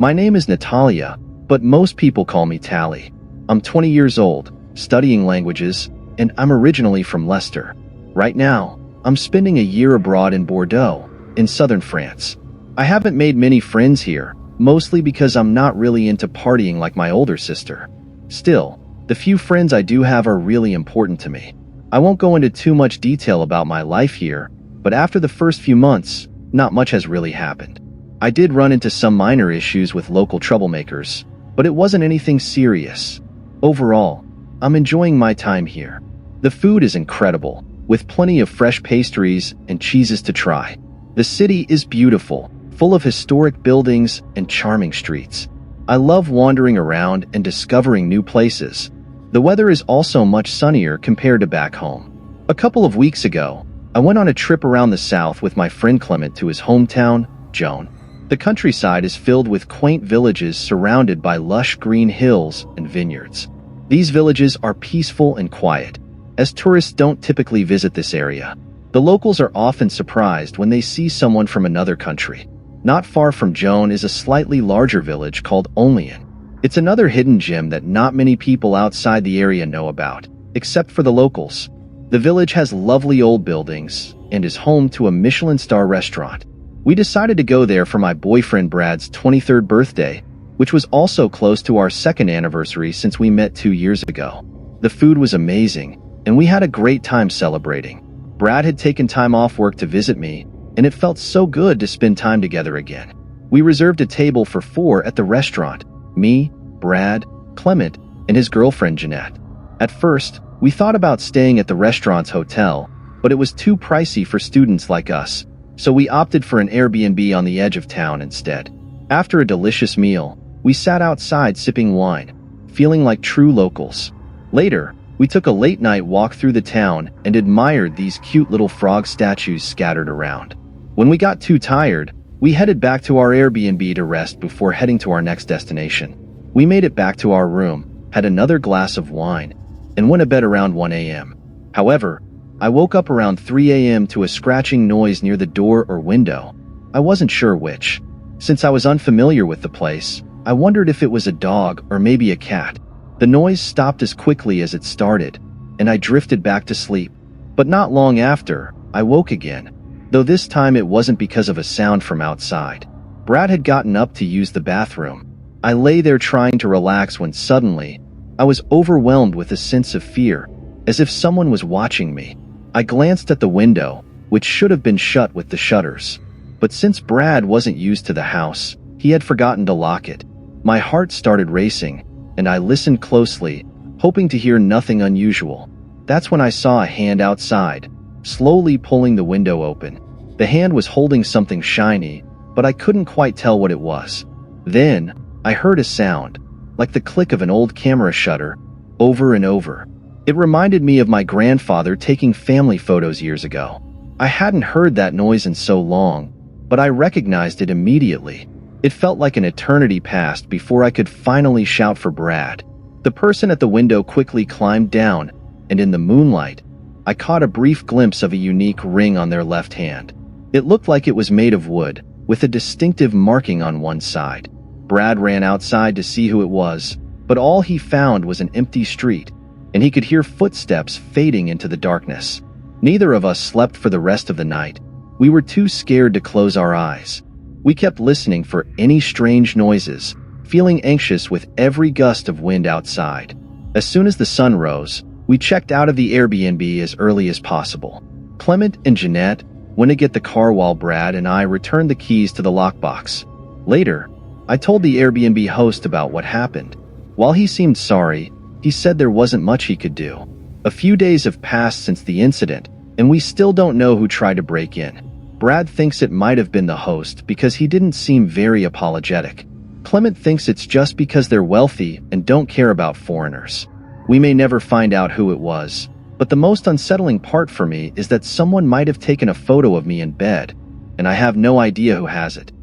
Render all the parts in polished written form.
My name is Natalia, but most people call me Tally. I'm 20 years old, studying languages, and I'm originally from Leicester. Right now, I'm spending a year abroad in Bordeaux, in southern France. I haven't made many friends here, mostly because I'm not really into partying like my older sister. Still, the few friends I do have are really important to me. I won't go into too much detail about my life here, but after the first few months, not much has really happened. I did run into some minor issues with local troublemakers, but it wasn't anything serious. Overall, I'm enjoying my time here. The food is incredible, with plenty of fresh pastries and cheeses to try. The city is beautiful, full of historic buildings and charming streets. I love wandering around and discovering new places. The weather is also much sunnier compared to back home. A couple of weeks ago, I went on a trip around the south with my friend Clement to his hometown, Joan. The countryside is filled with quaint villages surrounded by lush green hills and vineyards. These villages are peaceful and quiet, as tourists don't typically visit this area. The locals are often surprised when they see someone from another country. Not far from Joan is a slightly larger village called Onlien. It's another hidden gem that not many people outside the area know about, except for the locals. The village has lovely old buildings and is home to a Michelin star restaurant. We decided to go there for my boyfriend Brad's 23rd birthday, which was also close to our second anniversary since we met 2 years ago. The food was amazing, and we had a great time celebrating. Brad had taken time off work to visit me, and it felt so good to spend time together again. We reserved a table for 4 at the restaurant: me, Brad, Clement, and his girlfriend Jeanette. At first, we thought about staying at the restaurant's hotel, but it was too pricey for students like us, so we opted for an Airbnb on the edge of town instead. After a delicious meal, we sat outside sipping wine, feeling like true locals. Later, we took a late-night walk through the town and admired these cute little frog statues scattered around. When we got too tired, we headed back to our Airbnb to rest before heading to our next destination. We made it back to our room, had another glass of wine, and went to bed around 1 a.m. However, I woke up around 3 a.m. to a scratching noise near the door or window. I wasn't sure which. Since I was unfamiliar with the place, I wondered if it was a dog or maybe a cat. The noise stopped as quickly as it started, and I drifted back to sleep. But not long after, I woke again, though this time it wasn't because of a sound from outside. Brad had gotten up to use the bathroom. I lay there trying to relax when suddenly, I was overwhelmed with a sense of fear, as if someone was watching me. I glanced at the window, which should have been shut with the shutters. But since Brad wasn't used to the house, he had forgotten to lock it. My heart started racing, and I listened closely, hoping to hear nothing unusual. That's when I saw a hand outside, slowly pulling the window open. The hand was holding something shiny, but I couldn't quite tell what it was. Then, I heard a sound, like the click of an old camera shutter, over and over. It reminded me of my grandfather taking family photos years ago. I hadn't heard that noise in so long, but I recognized it immediately. It felt like an eternity passed before I could finally shout for Brad. The person at the window quickly climbed down, and in the moonlight, I caught a brief glimpse of a unique ring on their left hand. It looked like it was made of wood, with a distinctive marking on one side. Brad ran outside to see who it was, but all he found was an empty street, and he could hear footsteps fading into the darkness. Neither of us slept for the rest of the night. We were too scared to close our eyes. We kept listening for any strange noises, feeling anxious with every gust of wind outside. As soon as the sun rose, we checked out of the Airbnb as early as possible. Clement and Jeanette went to get the car while Brad and I returned the keys to the lockbox. Later, I told the Airbnb host about what happened. While he seemed sorry, he said there wasn't much he could do. A few days have passed since the incident, and we still don't know who tried to break in. Brad thinks it might have been the host because he didn't seem very apologetic. Clement thinks it's just because they're wealthy and don't care about foreigners. We may never find out who it was, but the most unsettling part for me is that someone might have taken a photo of me in bed, and I have no idea who has it.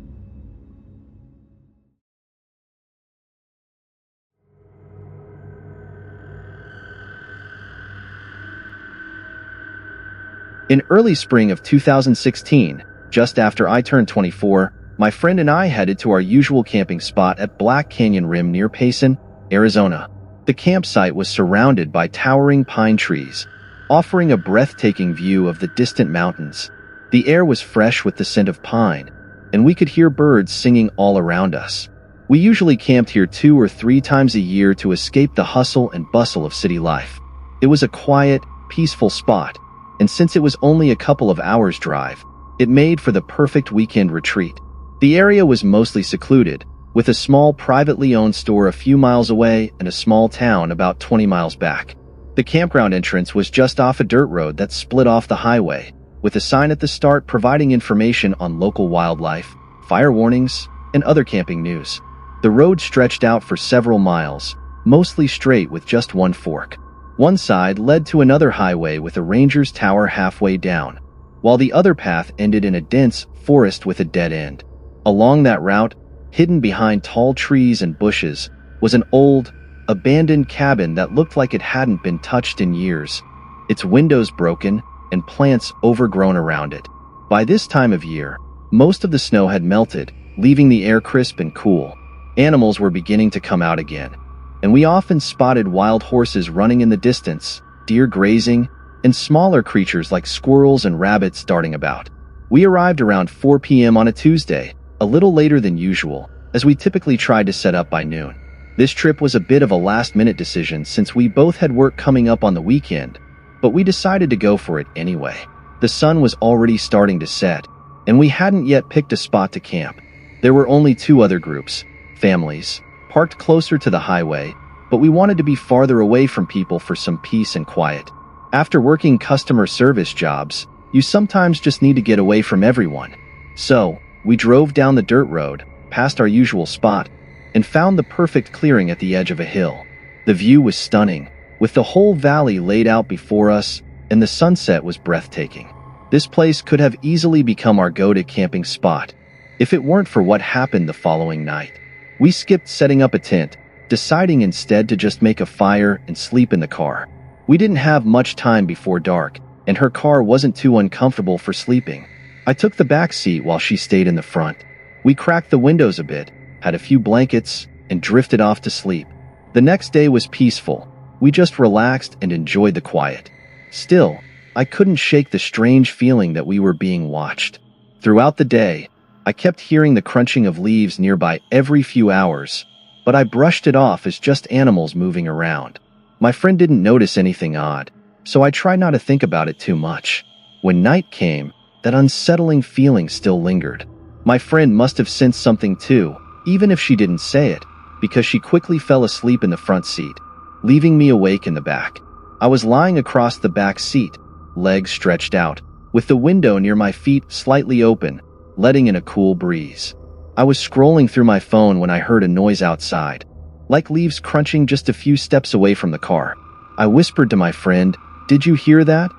In early spring of 2016, just after I turned 24, My friend and I headed to our usual camping spot at Black Canyon Rim near Payson, Arizona. The campsite was surrounded by towering pine trees, offering a breathtaking view of the distant mountains. The air was fresh with the scent of pine, and we could hear birds singing all around us. We usually camped here 2 or 3 times a year to escape the hustle and bustle of city life. It was a quiet, peaceful spot, and since it was only a couple of hours' drive, it made for the perfect weekend retreat. The area was mostly secluded, with a small privately owned store a few miles away and a small town about 20 miles back. The campground entrance was just off a dirt road that split off the highway, with a sign at the start providing information on local wildlife, fire warnings, and other camping news. The road stretched out for several miles, mostly straight with just one fork. One side led to another highway with a ranger's tower halfway down, while the other path ended in a dense forest with a dead end. Along that route, hidden behind tall trees and bushes, was an old, abandoned cabin that looked like it hadn't been touched in years, its windows broken and plants overgrown around it. By this time of year, most of the snow had melted, leaving the air crisp and cool. Animals were beginning to come out again, and we often spotted wild horses running in the distance, deer grazing, and smaller creatures like squirrels and rabbits darting about. We arrived around 4 p.m. on a Tuesday, a little later than usual, as we typically tried to set up by noon. This trip was a bit of a last-minute decision since we both had work coming up on the weekend, but we decided to go for it anyway. The sun was already starting to set, and we hadn't yet picked a spot to camp. There were only 2 other groups, families, parked closer to the highway, but we wanted to be farther away from people for some peace and quiet. After working customer service jobs, you sometimes just need to get away from everyone. So, we drove down the dirt road, past our usual spot, and found the perfect clearing at the edge of a hill. The view was stunning, with the whole valley laid out before us, and the sunset was breathtaking. This place could have easily become our go-to camping spot, if it weren't for what happened the following night. We skipped setting up a tent, deciding instead to just make a fire and sleep in the car. We didn't have much time before dark, and her car wasn't too uncomfortable for sleeping. I took the back seat while she stayed in the front. We cracked the windows a bit, had a few blankets, and drifted off to sleep. The next day was peaceful. We just relaxed and enjoyed the quiet. Still, I couldn't shake the strange feeling that we were being watched. Throughout the day, I kept hearing the crunching of leaves nearby every few hours, but I brushed it off as just animals moving around. My friend didn't notice anything odd, so I tried not to think about it too much. When night came, that unsettling feeling still lingered. My friend must have sensed something too, even if she didn't say it, because she quickly fell asleep in the front seat, leaving me awake in the back. I was lying across the back seat, legs stretched out, with the window near my feet slightly open, letting in a cool breeze. I was scrolling through my phone when I heard a noise outside, like leaves crunching just a few steps away from the car. I whispered to my friend, "Did you hear that?"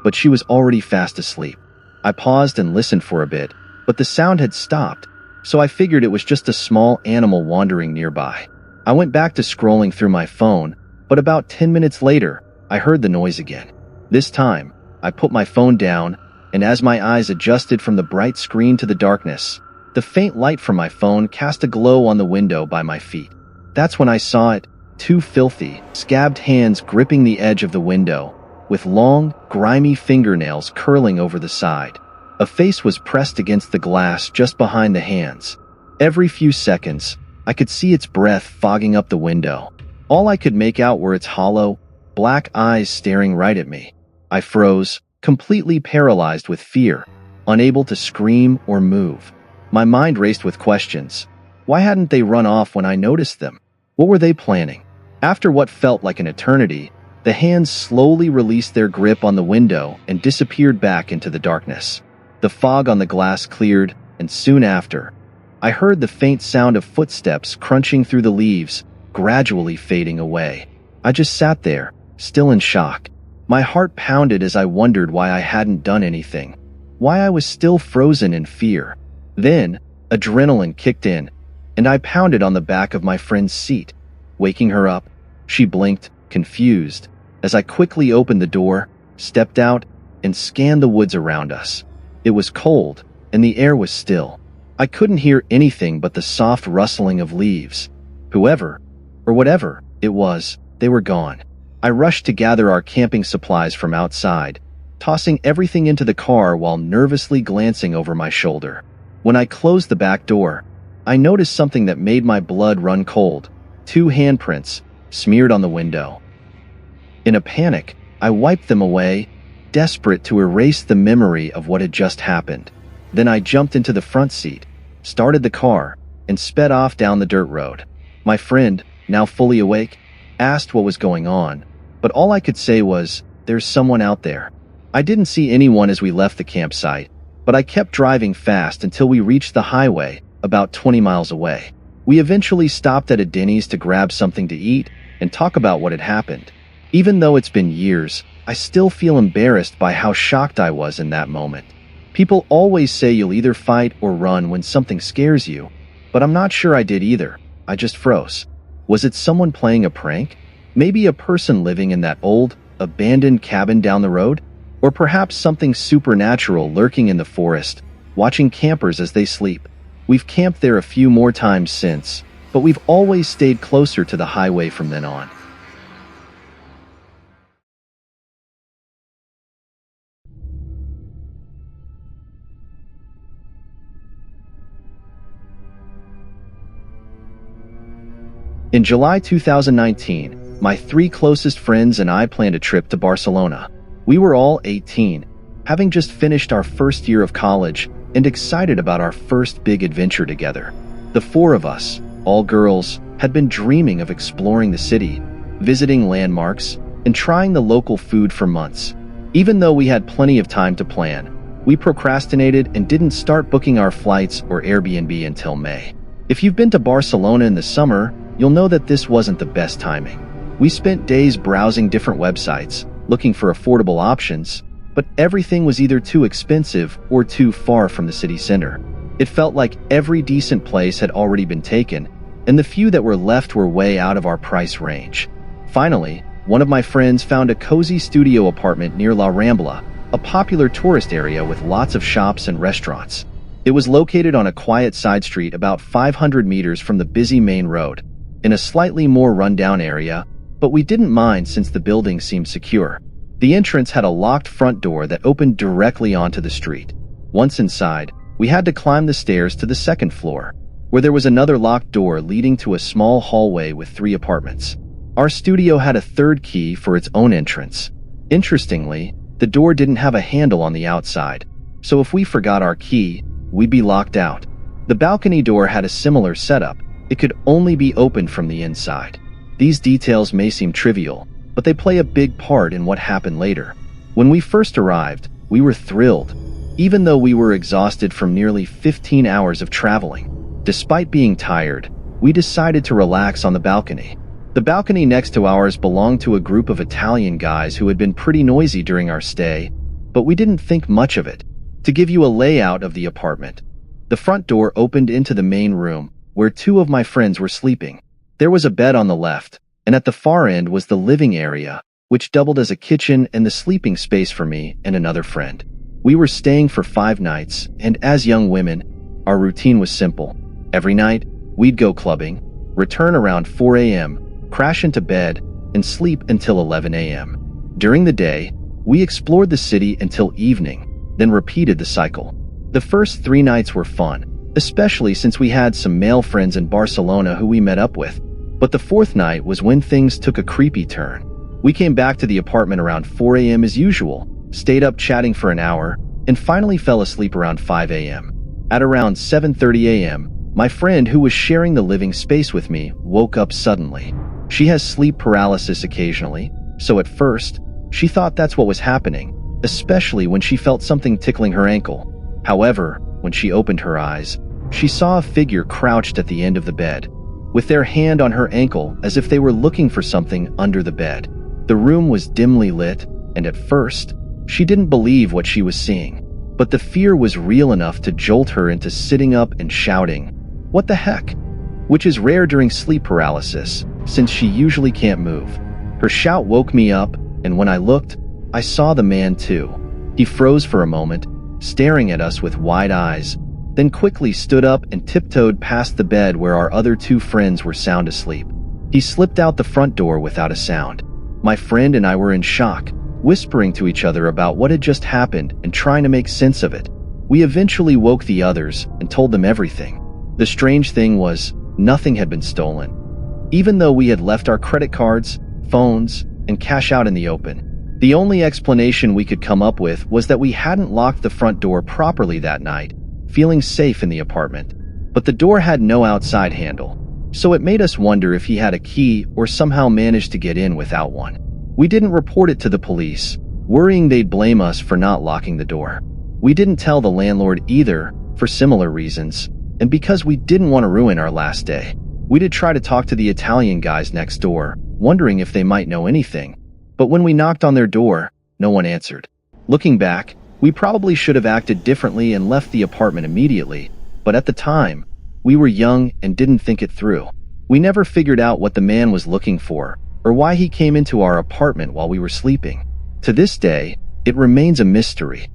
But she was already fast asleep. I paused and listened for a bit, but the sound had stopped, so I figured it was just a small animal wandering nearby. I went back to scrolling through my phone, but about 10 minutes later, I heard the noise again. This time, I put my phone down, and as my eyes adjusted from the bright screen to the darkness, the faint light from my phone cast a glow on the window by my feet. That's when I saw it, 2 filthy, scabbed hands gripping the edge of the window, with long, grimy fingernails curling over the side. A face was pressed against the glass just behind the hands. Every few seconds, I could see its breath fogging up the window. All I could make out were its hollow, black eyes staring right at me. I froze, completely paralyzed with fear, unable to scream or move. My mind raced with questions. Why hadn't they run off when I noticed them? What were they planning? After what felt like an eternity, the hands slowly released their grip on the window and disappeared back into the darkness. The fog on the glass cleared, and soon after, I heard the faint sound of footsteps crunching through the leaves, gradually fading away. I just sat there, still in shock. My heart pounded as I wondered why I hadn't done anything, why I was still frozen in fear. Then, adrenaline kicked in, and I pounded on the back of my friend's seat, waking her up. She blinked, confused, as I quickly opened the door, stepped out, and scanned the woods around us. It was cold, and the air was still. I couldn't hear anything but the soft rustling of leaves. Whoever, or whatever it was, they were gone. I rushed to gather our camping supplies from outside, tossing everything into the car while nervously glancing over my shoulder. When I closed the back door, I noticed something that made my blood run cold: 2 handprints smeared on the window. In a panic, I wiped them away, desperate to erase the memory of what had just happened. Then I jumped into the front seat, started the car, and sped off down the dirt road. My friend, now fully awake, asked what was going on, but all I could say was, "There's someone out there." I didn't see anyone as we left the campsite, but I kept driving fast until we reached the highway, about 20 miles away. We eventually stopped at a Denny's to grab something to eat and talk about what had happened. Even though it's been years, I still feel embarrassed by how shocked I was in that moment. People always say you'll either fight or run when something scares you, but I'm not sure I did either. I just froze. Was it someone playing a prank? Maybe a person living in that old, abandoned cabin down the road? Or perhaps something supernatural lurking in the forest, watching campers as they sleep. We've camped there a few more times since, but we've always stayed closer to the highway from then on. In July 2019, my 3 closest friends and I planned a trip to Barcelona. We were all 18, having just finished our first year of college and excited about our first big adventure together. The 4 of us, all girls, had been dreaming of exploring the city, visiting landmarks, and trying the local food for months. Even though we had plenty of time to plan, we procrastinated and didn't start booking our flights or Airbnb until May. If you've been to Barcelona in the summer, you'll know that this wasn't the best timing. We spent days browsing different websites, looking for affordable options, but everything was either too expensive or too far from the city center. It felt like every decent place had already been taken, and the few that were left were way out of our price range. Finally, one of my friends found a cozy studio apartment near La Rambla, a popular tourist area with lots of shops and restaurants. It was located on a quiet side street about 500 meters from the busy main road, in a slightly more rundown area, but we didn't mind since the building seemed secure. The entrance had a locked front door that opened directly onto the street. Once inside, we had to climb the stairs to the second floor, where there was another locked door leading to a small hallway with 3 apartments. Our studio had a third key for its own entrance. Interestingly, the door didn't have a handle on the outside, so if we forgot our key, we'd be locked out. The balcony door had a similar setup. It could only be opened from the inside. These details may seem trivial, but they play a big part in what happened later. When we first arrived, we were thrilled, even though we were exhausted from nearly 15 hours of traveling. Despite being tired, we decided to relax on the balcony. The balcony next to ours belonged to a group of Italian guys who had been pretty noisy during our stay, but we didn't think much of it. To give you a layout of the apartment, the front door opened into the main room, where 2 of my friends were sleeping. There was a bed on the left, and at the far end was the living area, which doubled as a kitchen and the sleeping space for me and another friend. We were staying for 5 nights, and as young women, our routine was simple. Every night, we'd go clubbing, return around 4 a.m., crash into bed, and sleep until 11 a.m. During the day, we explored the city until evening, then repeated the cycle. The first 3 nights were fun, especially since we had some male friends in Barcelona who we met up with. But the 4th night was when things took a creepy turn. We came back to the apartment around 4 a.m. as usual, stayed up chatting for an hour, and finally fell asleep around 5 a.m. At around 7:30 a.m., my friend who was sharing the living space with me woke up suddenly. She has sleep paralysis occasionally, so at first, she thought that's what was happening, especially when she felt something tickling her ankle. However, when she opened her eyes, she saw a figure crouched at the end of the bed, with their hand on her ankle as if they were looking for something under the bed. The room was dimly lit, and at first, she didn't believe what she was seeing. But the fear was real enough to jolt her into sitting up and shouting, "What the heck?" Which is rare during sleep paralysis, since she usually can't move. Her shout woke me up, and when I looked, I saw the man too. He froze for a moment, staring at us with wide eyes, then quickly stood up and tiptoed past the bed where our other two friends were sound asleep. He slipped out the front door without a sound. My friend and I were in shock, whispering to each other about what had just happened and trying to make sense of it. We eventually woke the others and told them everything. The strange thing was, nothing had been stolen. Even though we had left our credit cards, phones, and cash out in the open. The only explanation we could come up with was that we hadn't locked the front door properly that night, feeling safe in the apartment. But the door had no outside handle, so it made us wonder if he had a key or somehow managed to get in without one. We didn't report it to the police, worrying they'd blame us for not locking the door. We didn't tell the landlord either, for similar reasons, and because we didn't want to ruin our last day. We did try to talk to the Italian guys next door, wondering if they might know anything. But when we knocked on their door, no one answered. Looking back, we probably should have acted differently and left the apartment immediately, but at the time, we were young and didn't think it through. We never figured out what the man was looking for, or why he came into our apartment while we were sleeping. To this day, it remains a mystery.